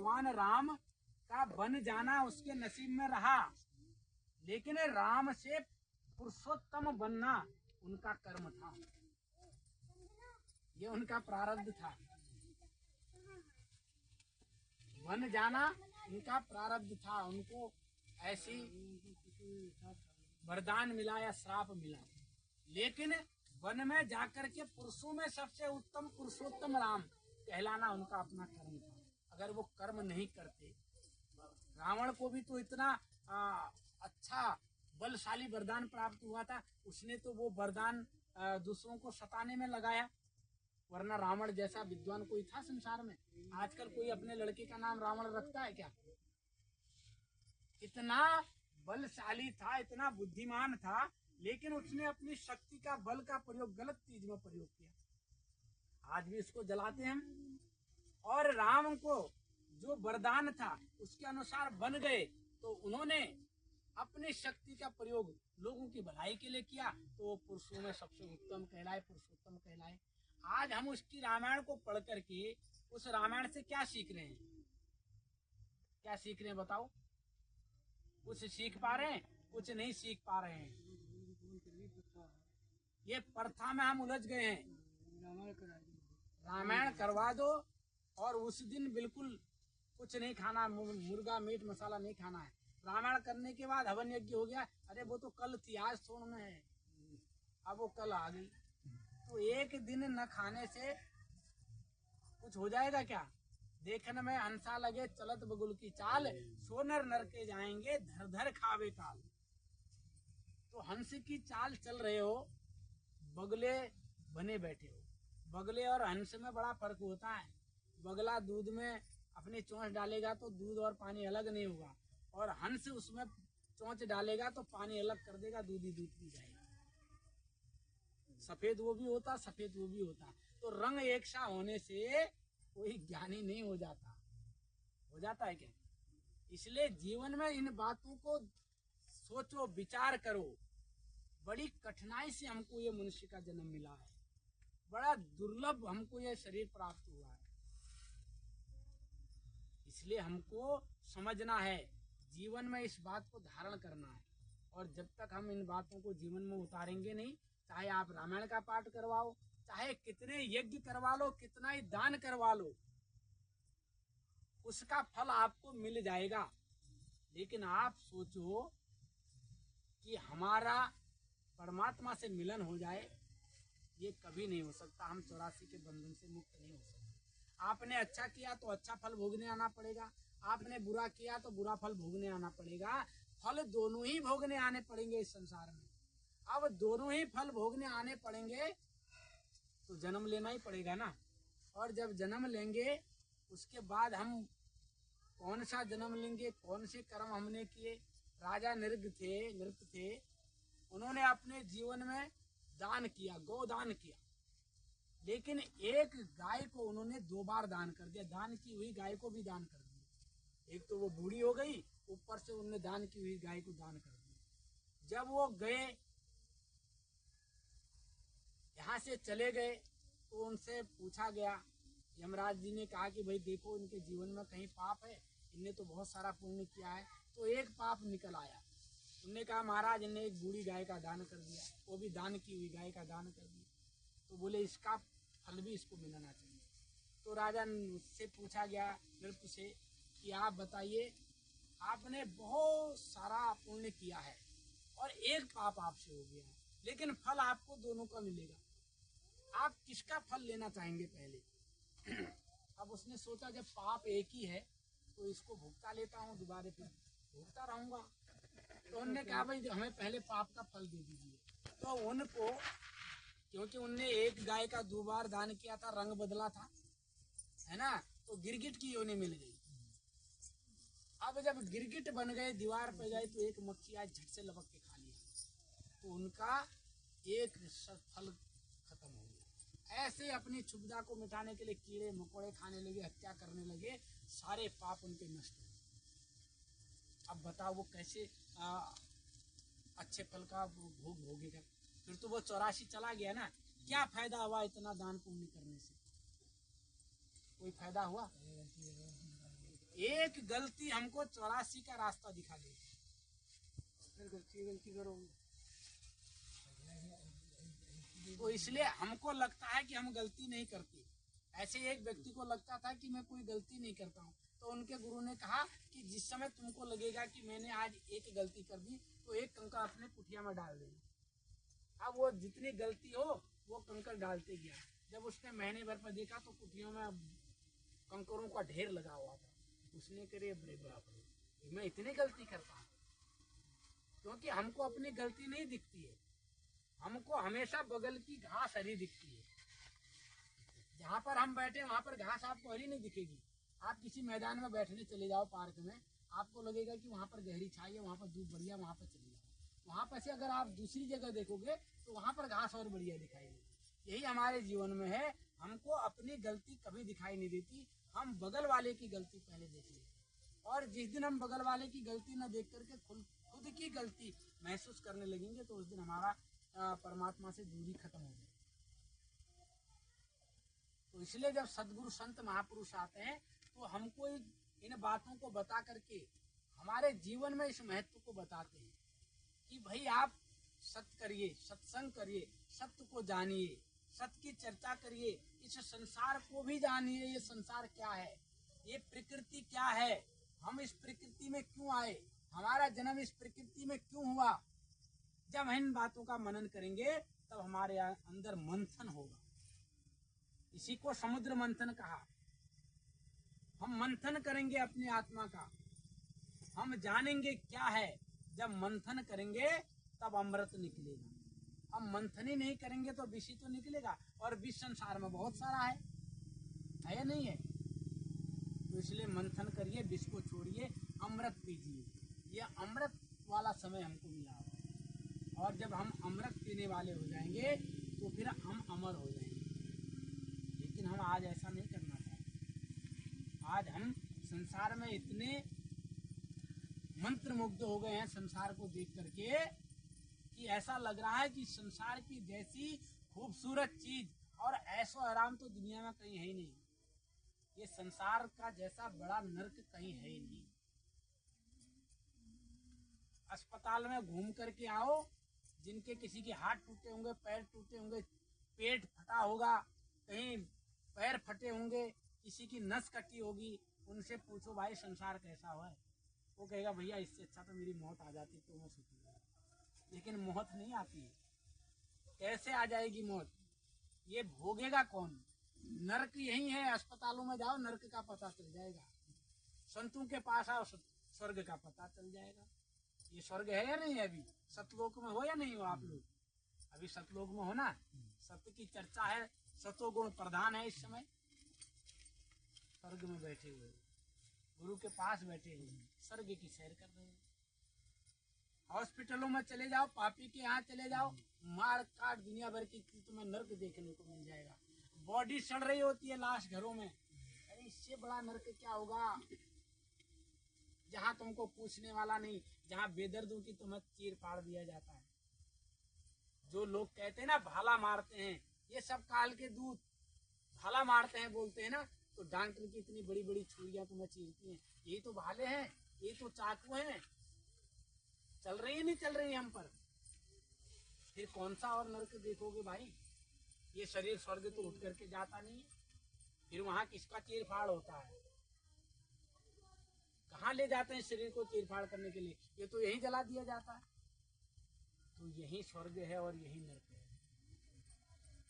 भगवान राम का बन जाना उसके नसीब में रहा, लेकिन राम से पुरुषोत्तम बनना उनका कर्म था, ये उनका प्रारब्ध था। बन जाना उनका प्रारब्ध था, उनको ऐसी वरदान मिला या श्राप मिला। लेकिन वन में जाकर के पुरुषों में सबसे उत्तम पुरुषोत्तम राम कहलाना उनका अपना कर्म था। अगर वो कर्म नहीं करते, रावण को भी तो इतना अच्छा बलशाली वरदान प्राप्त हुआ था, उसने तो वो वरदान दूसरों को सताने में लगाया, वरना रावण जैसा विद्वान कोई था संसार में? आजकल कोई अपने लड़के का नाम रावण रखता है क्या? इतना बलशाली था, इतना बुद्धिमान था, लेकिन उसने अपनी शक्ति का बल का प्रयोग गलत चीज में प्रयोग किया। आज भी इसको जलाते हैं हम। और राम को जो वरदान था उसके अनुसार बन गए, तो उन्होंने अपनी शक्ति का प्रयोग लोगों की भलाई के लिए किया, तो वो पुरुषों में सबसे उत्तम कहलाए, पुरुषोत्तम कहलाए। आज हम उसकी रामायण को पढ़ करके उस रामायण से क्या सीख रहे हैं? क्या सीख रहे हैं बताओ? कुछ सीख पा रहे हैं? कुछ नहीं सीख पा रहे हैं। ये प्रथा में हम उलझ गए हैं। रामायण करवा दो और उस दिन बिल्कुल कुछ नहीं खाना, मुर्गा मीट मसाला नहीं खाना है। रामायण करने के बाद हवन यज्ञ हो गया, अरे वो तो कल थी, आज थोड़ा में है, अब वो कल आ गई। तो एक दिन न खाने से कुछ हो जाएगा क्या? देखने में हंसा लगे चलत बगुल की चाल, सोनर नर के जाएंगे धर धर खावे काल। तो हंस की चाल चल रहे हो, बगले बने बैठे हो। बगले और हंस में बड़ा फर्क होता है। बगला दूध में अपनी चोंच डालेगा तो दूध और पानी अलग नहीं होगा, और हंस उसमें चोंच डालेगा तो पानी अलग कर देगा, दूध ही दूध पी जाएगा। सफेद वो भी होता, सफेद वो भी होता। तो रंग एक सा होने से कोई ज्ञानी नहीं हो जाता। हो जाता है क्या? इसलिए जीवन में इन बातों को सोचो, विचार करो। बड़ी कठिनाई से हमको ये मनुष्य का जन्म मिला है, बड़ा दुर्लभ हमको ये शरीर प्राप्त हुआ है। इसलिए हमको समझना है, जीवन में इस बात को धारण करना है। और जब तक हम इन बातों को जीवन में उतारेंगे नहीं, चाहे आप रामायण का पाठ करवाओ, चाहे कितने यज्ञ करवा लो, कितना ही दान करवा लो, उसका फल आपको मिल जाएगा। लेकिन आप सोचो कि हमारा परमात्मा से मिलन हो जाए, ये कभी नहीं हो सकता। हम 84 के बंधन से मुक्त नहीं हो सकते। आपने अच्छा किया तो अच्छा फल भोगने आना पड़ेगा, आपने बुरा किया तो बुरा फल भोगने आना पड़ेगा। फल दोनों ही भोगने आने पड़ेंगे इस संसार में। अब दोनों ही फल भोगने आने पड़ेंगे तो जन्म लेना ही पड़ेगा ना। और जब जन्म लेंगे उसके बाद हम कौन सा जन्म लेंगे, कौन से कर्म हमने किए। राजा नृग थे, उन्होंने अपने जीवन में दान किया, गोदान किया, लेकिन एक गाय को उन्होंने 2 बार दान कर दिया। दान की हुई गाय को भी दान कर दिया। एक तो वो बूढ़ी हो गई, ऊपर से उन्होंने दान की हुई गाय को दान कर दिया। जब वो गए, यहाँ से चले गए, तो उनसे पूछा गया, यमराज जी ने कहा कि भाई देखो इनके जीवन में कहीं पाप है, इनने तो बहुत सारा पुण्य किया है। तो एक पाप निकल आया। उन्होंने कहा महाराज इन्हें एक बूढ़ी गाय का दान कर दिया, वो भी दान की हुई गाय का दान कर दिया। तो बोले इसका फल भी इसको मिलना चाहिए। तो राजा से पूछा गया नृप से कि आप बताइए, आपने बहुत सारा पुण्य किया है और एक पाप आपसे हो गया है, लेकिन फल आपको दोनों का मिलेगा, आप किसका फल लेना चाहेंगे पहले? अब उसने सोचा जब पाप एक ही है तो इसको भुगता लेता हूँ, दोबारा फिर भुगता रहूंगा। तो उन्होंने कहा भाई हमें पहले पाप का फल दे दीजिए। तो उनको, क्योंकि उनने एक गाय का 2 बार दान किया था, रंग बदला था, है ना, तो गिरगिट की योनि मिल गई। अब जब गिरगिट बन गए, दीवार पे गए, तो एक मक्खी आज झट से लपक के खा लिया, तो उनका एक फल खत्म हो गया। ऐसे अपनी क्षुब्धा को मिटाने के लिए कीड़े मकोड़े खाने लगे, हत्या करने लगे, सारे पाप उनके नष्ट हो। अब बताओ वो कैसे अच्छे फल का भोग भोगेगा? फिर तो वो 84 चला गया ना। क्या फायदा हुआ इतना दान पुण्य करने से? कोई फायदा हुआ? एक गलती हमको 84 का रास्ता दिखा देगी। फिर गलती करोगे तो इसलिए हमको लगता है कि हम गलती नहीं करते। ऐसे एक व्यक्ति को लगता था कि मैं कोई गलती नहीं करता हूँ, तो उनके गुरु ने कहा कि जिस समय तुमको लगेगा कि मैंने आज एक गलती कर दी तो एक कंकड़ अपने कुटिया में डाल देना। अब वो जितनी गलती हो वो कंकड़ डालते गया। जब उसने महीने भर पर देखा तो कुटियों में कंकड़ों का ढेर लगा हुआ था। उसने करे बड़े बाप मैं इतनी गलती करता हूँ, क्योंकि हमको अपनी गलती नहीं दिखती है, हमको हमेशा बगल की घास हरी दिखती है। जहाँ पर हम बैठे वहाँ पर घास आपको हरी नहीं दिखेगी। आप किसी मैदान में बैठने चले जाओ पार्क में, आपको लगेगा कि वहाँ पर गहरी छाई है, वहाँ पर धूप बढ़िया, वहाँ पर चले जाओ। वहाँ पर से अगर आप दूसरी जगह देखोगे तो वहाँ पर घास और बढ़िया दिखाई देगी। यही हमारे जीवन में है, हमको अपनी गलती कभी दिखाई नहीं देती, हम बगल वाले की गलती पहले देख लेते। और जिस दिन हम बगल वाले की गलती न देख करके खुद की गलती महसूस करने लगेंगे तो उस दिन हमारा परमात्मा से दूरी खत्म हो जाएगी। तो इसलिए जब सदगुरु संत महापुरुष आते हैं तो हमको इन बातों को बता करके हमारे जीवन में इस महत्व को बताते हैं कि भाई आप सत्य करिए, सत्संग करिए, सत्य को जानिए, सत्य की चर्चा करिए, इस संसार को भी जानिए। ये संसार क्या है, ये प्रकृति क्या है, हम इस प्रकृति में क्यों आए, हमारा जन्म इस प्रकृति में क्यों हुआ। जब इन बातों का मनन करेंगे तब हमारे अंदर मंथन होगा। इसी को समुद्र मंथन कहा। हम मंथन करेंगे अपनी आत्मा का, हम जानेंगे क्या है। जब मंथन करेंगे तब अमृत निकलेगा। हम मंथन ही नहीं करेंगे तो विष तो निकलेगा, और विष संसार में बहुत सारा है या नहीं है। तो इसलिए मंथन करिए, विष को छोड़िए, अमृत पीजिए। ये अमृत वाला समय हमको मिला है, और जब हम अमृत पीने वाले हो जाएंगे तो फिर हम अमर हो जाएंगे। लेकिन हम आज ऐसा नहीं करना चाहते। आज हम संसार में इतने मंत्र मुग्ध हो गए हैं संसार को देख करके कि ऐसा लग रहा है कि संसार की जैसी खूबसूरत चीज और ऐशो आराम तो दुनिया में कहीं है ही नहीं। ये संसार का जैसा बड़ा नर्क कहीं है ही नहीं। अस्पताल में घूम करके आओ, जिनके किसी के हाथ टूटे होंगे, पैर टूटे होंगे, पेट फटा होगा, कहीं पैर फटे होंगे, किसी की नस कटी होगी, उनसे पूछो भाई संसार कैसा हुआ है। वो कहेगा भैया इससे अच्छा तो मेरी मौत आ जाती तो मैं सुखी हूँ। लेकिन मौत नहीं आती है। कैसे आ जाएगी मौत, ये भोगेगा कौन। नरक यही है। अस्पतालों में जाओ, नरक का पता चल जाएगा। संतों के पास आओ, स्वर्ग का पता चल जाएगा। ये स्वर्ग है या नहीं है। अभी सतलोक में हो या नहीं हो आप लोग, अभी सतलोक में हो ना। सत्य की चर्चा है, सतोगुण प्रधान है इस समय। स्वर्ग में बैठे हुए, गुरु के पास बैठे हुए, स्वर्ग की सैर कर रहे हैं। हॉस्पिटलों में चले जाओ, पापी के यहाँ चले जाओ, मार काट दुनिया भर की तुम्हें नर्क देखने को मिल जाएगा। बॉडी सड़ रही होती है लाश घरों में। अरे इससे बड़ा नर्क क्या होगा, जहाँ तुमको पूछने वाला नहीं, जहाँ बेदर्दों की तुम्हें चीर फाड़ दिया जाता है। जो लोग कहते हैं ना भाला मारते हैं, ये सब काल के दूत। भाला मारते हैं बोलते हैं ना, तो डॉक्टर की इतनी बड़ी बड़ी छुरियां तुम्हें चीरती हैं, यही तो भाले हैं, ये तो चाकू हैं। चल रही है नहीं चल रही है हम पर, फिर कौन सा और नर्क देखोगे भाई। ये शरीर स्वर्ग तो उठ करके जाता नहीं है, फिर वहां किसका चीर फाड़ होता है। कहाँ ले जाते हैं शरीर को चीर फाड़ करने के लिए, ये तो यही जला दिया जाता है। तो यही स्वर्ग है और यही नर्क है।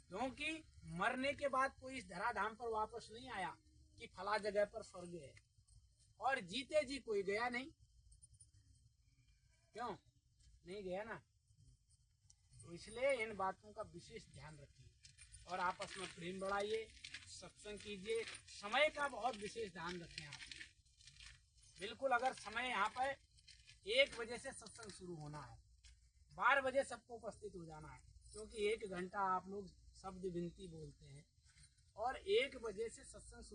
क्योंकि मरने के बाद कोई इस धराधाम पर वापस नहीं आया कि फला जगह पर स्वर्ग है, और जीते जी कोई गया नहीं। क्यों नहीं गया ना। तो इसलिए इन बातों का विशेष ध्यान रखिए और आपस में प्रेम बढ़ाइए, सत्संग कीजिए। समय का बहुत विशेष ध्यान रखें आप। बिल्कुल अगर समय यहाँ पर 1 बजे से सत्संग शुरू होना है, 12 बजे सबको उपस्थित हो जाना है, क्योंकि 1 घंटा आप लोग शब्द विनती बोलते हैं और 1 बजे से सत्संग शुरू